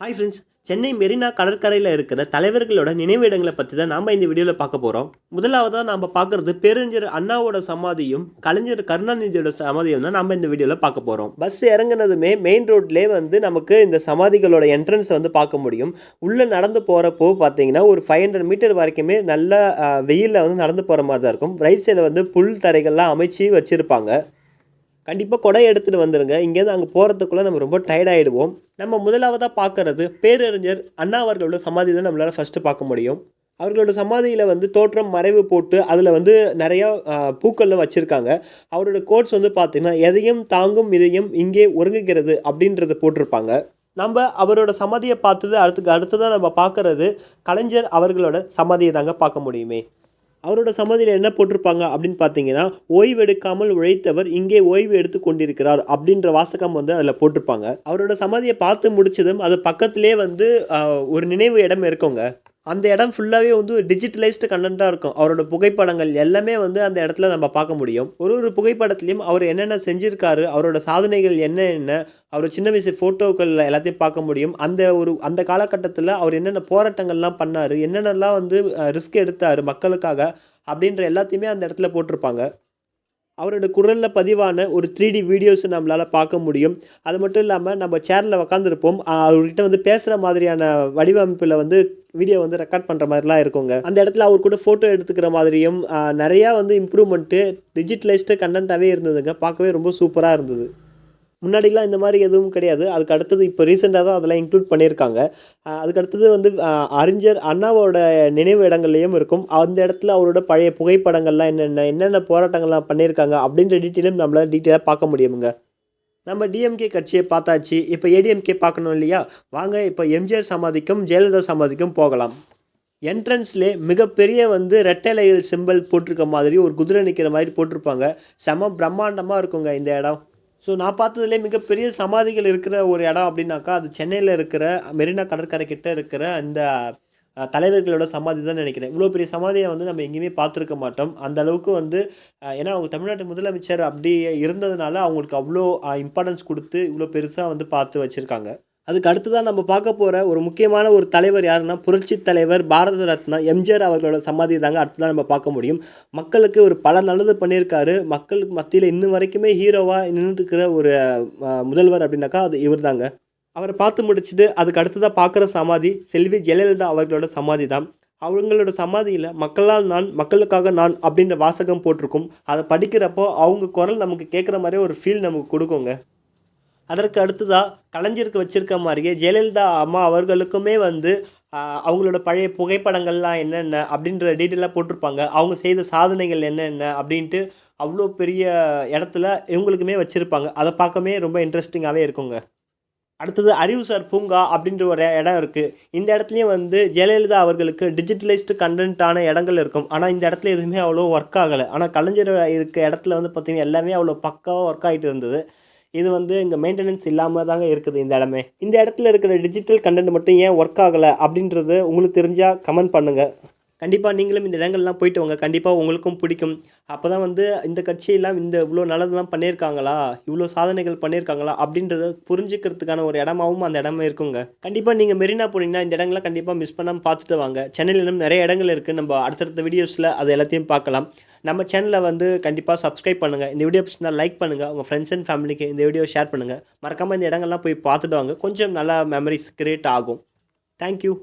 Hi friends. Chennai Marina கடற்கரையில் இருக்கிற தலைவர்களோட நினைவிடங்களை பற்றி தான் நாம் இந்த வீடியோவில் பார்க்க போகிறோம். முதலாவதாக நாம் பார்க்குறது பேரறிஞர் அண்ணாவோட சமாதியும் கலைஞர் கருணாநிதியோட சமாதியும் தான் நம்ம இந்த வீடியோவில் பார்க்க போகிறோம். பஸ் இறங்குனதுமே மெயின் ரோட்லேயே நமக்கு இந்த சமாதிகளோட என்ட்ரன்ஸ் பார்க்க முடியும். உள்ளே நடந்து போகிறப்போ பார்த்தீங்கன்னா ஒரு 500 மீட்டர் வரைக்குமே நல்ல வெயிலில் நடந்து போகிற மாதிரி தான் இருக்கும். ரைட் சைடில் புல் தரைகள்லாம் அமைச்சு வச்சுருப்பாங்க. கண்டிப்பாக கொடை எடுத்துகிட்டு வந்துடுங்க. இங்கேருந்து அங்கே போகிறதுக்குள்ளே நம்ம ரொம்ப டயர்டாகிடுவோம். நம்ம முதலாவதாக பார்க்குறது பேரறிஞர் அண்ணா அவர்களோட சமாதி தான் நம்மளால் ஃபஸ்ட்டு பார்க்க முடியும். அவர்களோட சமாதியில் தோற்றம் மறைவு போட்டு அதில் நிறையா பூக்களில் வச்சுருக்காங்க. அவரோட கோட்ஸ் பார்த்திங்கன்னா எதையும் தாங்கும் இதயம் இங்கே ஒருங்குகிறது அப்படின்றத போட்டிருப்பாங்க. நம்ம அவரோட சமாதியை பார்த்தது அடுத்ததாக நம்ம பார்க்குறது கலைஞர் அவர்களோட சமாதியை தாங்க பார்க்க முடியுமே. அவரோட சமாதியில் என்ன போட்டிருப்பாங்க அப்படின்னு பார்த்தீங்கன்னா, ஓய்வெடுக்காமல் உழைத்தவர் இங்கே ஓய்வு எடுத்து கொண்டிருக்கிறார் அப்படின்ற வாசகம் அதில் போட்டிருப்பாங்க. அவரோட சமாதியை பார்த்து முடிச்சதும் அது பக்கத்திலே ஒரு நினைவு இடம் இருக்குங்க. அந்த இடம் ஃபுல்லாகவே டிஜிட்டலைஸ்டு கண்டென்ட்டாக இருக்கும். அவரோட புகைப்படங்கள் எல்லாமே அந்த இடத்துல நம்ம பார்க்க முடியும். ஒரு புகைப்படத்துலையும் அவர் என்னென்ன செஞ்சுருக்காரு, அவரோட சாதனைகள் என்ன, அவர் சின்ன வயசு ஃபோட்டோக்கள் எல்லாத்தையும் பார்க்க முடியும். அந்த காலகட்டத்தில் அவர் என்னென்ன போராட்டங்கள்லாம் பண்ணார், என்னென்னலாம் ரிஸ்க் எடுத்தார் மக்களுக்காக அப்படின்ற எல்லாத்தையுமே அந்த இடத்துல போட்டிருப்பாங்க. அவரோட குரலில் பதிவான ஒரு 3D வீடியோஸ் நம்மளால் பார்க்க முடியும். அது மட்டும் இல்லாமல் நம்ம சேரில் உட்காந்துருப்போம். அவர்கிட்ட பேசுகிற மாதிரியான வடிவமைப்பில் வீடியோ ரெக்கார்ட் பண்ணுற மாதிரிலாம் இருக்குங்க. அந்த இடத்துல அவர் கூட ஃபோட்டோ எடுத்துக்கிற மாதிரியும் நிறையா இம்ப்ரூவ்மெண்ட்டு டிஜிட்டலைஸ்டு கண்டென்ட்டாகவே இருந்ததுங்க. பார்க்கவே ரொம்ப சூப்பராக இருந்தது. முன்னாடிலாம் இந்த மாதிரி எதுவும் கிடையாது. அதுக்கு அடுத்தது இப்போ ரீசெண்டாக தான் அதெல்லாம் இன்க்ளூட் பண்ணியிருக்காங்க. அதுக்கு அடுத்தது அறிஞர் அண்ணாவோட நினைவு இடங்கள்லையும் இருக்கும். அந்த இடத்துல அவரோட பழைய புகைப்படங்கள்லாம் என்னென்ன போராட்டங்கள்லாம் பண்ணியிருக்காங்க அப்படின்ற டீட்டெயிலும் நம்மளால் டீட்டெயிலாக பார்க்க முடியுங்க. நம்ம டிஎம்கே கட்சியை பார்த்தாச்சு. இப்போ ஏடிஎம்கே பார்க்கணும் இல்லையா? வாங்க இப்போ எம்ஜிஆர் சமாதிக்கும் ஜெயலலிதா சமாதிக்கும் போகலாம். என்ட்ரன்ஸ்லேயே மிகப்பெரிய ரெட்டலைகள் சிம்பிள் போட்டிருக்க மாதிரி ஒரு குதிரை நிற்கிற மாதிரி போட்டிருப்பாங்க. செம பிரம்மாண்டமாக இருக்குங்க இந்த இடம். ஸோ நான் பார்த்ததுலேயே மிகப்பெரிய சமாதிகள் இருக்கிற ஒரு இடம் அப்படின்னாக்கா அது சென்னையில் இருக்கிற மெரினா கடற்கரை கிட்ட இருக்கிற அந்த தலைவர்களோட சமாதி தான் நினைக்கிறேன். இவ்வளோ பெரிய சமாதியை நம்ம எங்கேயுமே பார்த்துருக்க மாட்டோம். அந்த அளவுக்கு ஏன்னா அவங்க தமிழ்நாட்டு முதலமைச்சர் அப்படி இருந்ததுனால அவங்களுக்கு அவ்வளோ இம்பார்ட்டன்ஸ் கொடுத்து இவ்வளோ பெருசாக பார்த்து வச்சுருக்காங்க. அதுக்கு அடுத்ததான் நம்ம பார்க்க போகிற ஒரு முக்கியமான ஒரு தலைவர் யாருன்னா புரட்சி தலைவர் பாரத ரத்னா எம்ஜிஆர் அவர்களோட சமாதி தாங்க அடுத்ததான் நம்ம பார்க்க முடியும். மக்களுக்கு ஒரு பல நல்லது பண்ணியிருக்காரு. மக்களுக்கு மத்தியில் இன்னும் வரைக்குமே ஹீரோவாக நின்றுட்டுருக்கிற ஒரு முதல்வர் அப்படின்னாக்கா அது இவர் தாங்க. அவரை பார்த்து முடிச்சுட்டு அதுக்கு அடுத்ததாக பார்க்குற சமாதி செல்வி ஜெயலலிதா அவர்களோட சமாதி தான். அவங்களோட சமாதியில் மக்களால் நான் மக்களுக்காக நான் அப்படின்ற வாசகம் போட்டிருக்கும். அதை படிக்கிறப்போ அவங்க குரல் நமக்கு கேட்குற மாதிரியே ஒரு ஃபீல் நமக்கு கொடுக்குங்க. அதற்கு அடுத்ததாக கலைஞருக்கு வச்சுருக்க மாதிரியே ஜெயலலிதா அம்மா அவர்களுக்குமே அவங்களோட பழைய புகைப்படங்கள்லாம் என்னென்ன அப்படின்ற டீட்டெயிலாக போட்டிருப்பாங்க. அவங்க செய்த சாதனைகள் என்னென்ன அப்படின்ட்டு அவ்வளோ பெரிய இடத்துல இவங்களுக்குமே வச்சுருப்பாங்க. அதை பார்க்கவே ரொம்ப இன்ட்ரெஸ்டிங்காகவே இருக்குங்க. அடுத்தது அறிவுசார் பூங்கா அப்படின்ற ஒரு இடம் இருக்குது. இந்த இடத்துலையும் ஜெயலலிதா அவர்களுக்கு டிஜிட்டலைஸ்டு கண்டென்ட்டான இடங்கள் இருக்கும். ஆனால் இந்த இடத்துல எதுவுமே அவ்வளோ ஒர்க் ஆகலை. ஆனால் கலைஞர் இருக்க இடத்துல பார்த்திங்கன்னா எல்லாமே அவ்வளோ பக்காவாக ஒர்க் ஆகிட்டு இருந்தது. இது இங்கே மெயின்டெனன்ஸ் இல்லாமல் தாங்க இருக்குது இந்த இடமே. இந்த இடத்துல இருக்கிற டிஜிட்டல் கண்டென்ட் மட்டும் ஏன் ஒர்க் ஆகலை அப்படின்றது உங்களுக்கு தெரிஞ்சால் கமெண்ட் பண்ணுங்கள். கண்டிப்பாக நீங்களும் இந்த இடங்கள்லாம் போயிட்டு வாங்க. கண்டிப்பாக உங்களுக்கும் பிடிக்கும். அப்போ தான் இந்த கட்சியெல்லாம் இவ்வளோ நல்லதெல்லாம் பண்ணியிருக்காங்களா, இவ்வளோ சாதனைகள் பண்ணியிருக்காங்களா அப்படின்றத புரிஞ்சுக்கிறதுக்கான ஒரு இடமாவும் அந்த இடமே இருக்குங்க. கண்டிப்பாக நீங்கள் மெரினா போனீங்கன்னா இந்த இடங்கள்லாம் கண்டிப்பாக மிஸ் பண்ணாமல் பார்த்துட்டு வாங்க. சென்னையில் இன்னும் நிறைய இடங்கள் இருக்குது. நம்ம அடுத்தடுத்த வீடியோஸில் அது எல்லாத்தையும் பார்க்கலாம். நம்ம சேனலை கண்டிப்பாக சப்ஸ்கிரைப் பண்ணுங்கள். இந்த வீடியோ பிடிச்சிருந்தா லைக் பண்ணுங்கள். உங்கள் ஃப்ரெண்ட்ஸ் அண்ட் ஃபேமிலிக்கு இந்த வீடியோ ஷேர் பண்ணுங்கள். மறக்காமல் இந்த இடங்கள்லாம் போய் பார்த்துட்டு வாங்க. கொஞ்சம் நல்லா மெமரிஸ் க்ரியேட் ஆகும். தேங்க்யூ.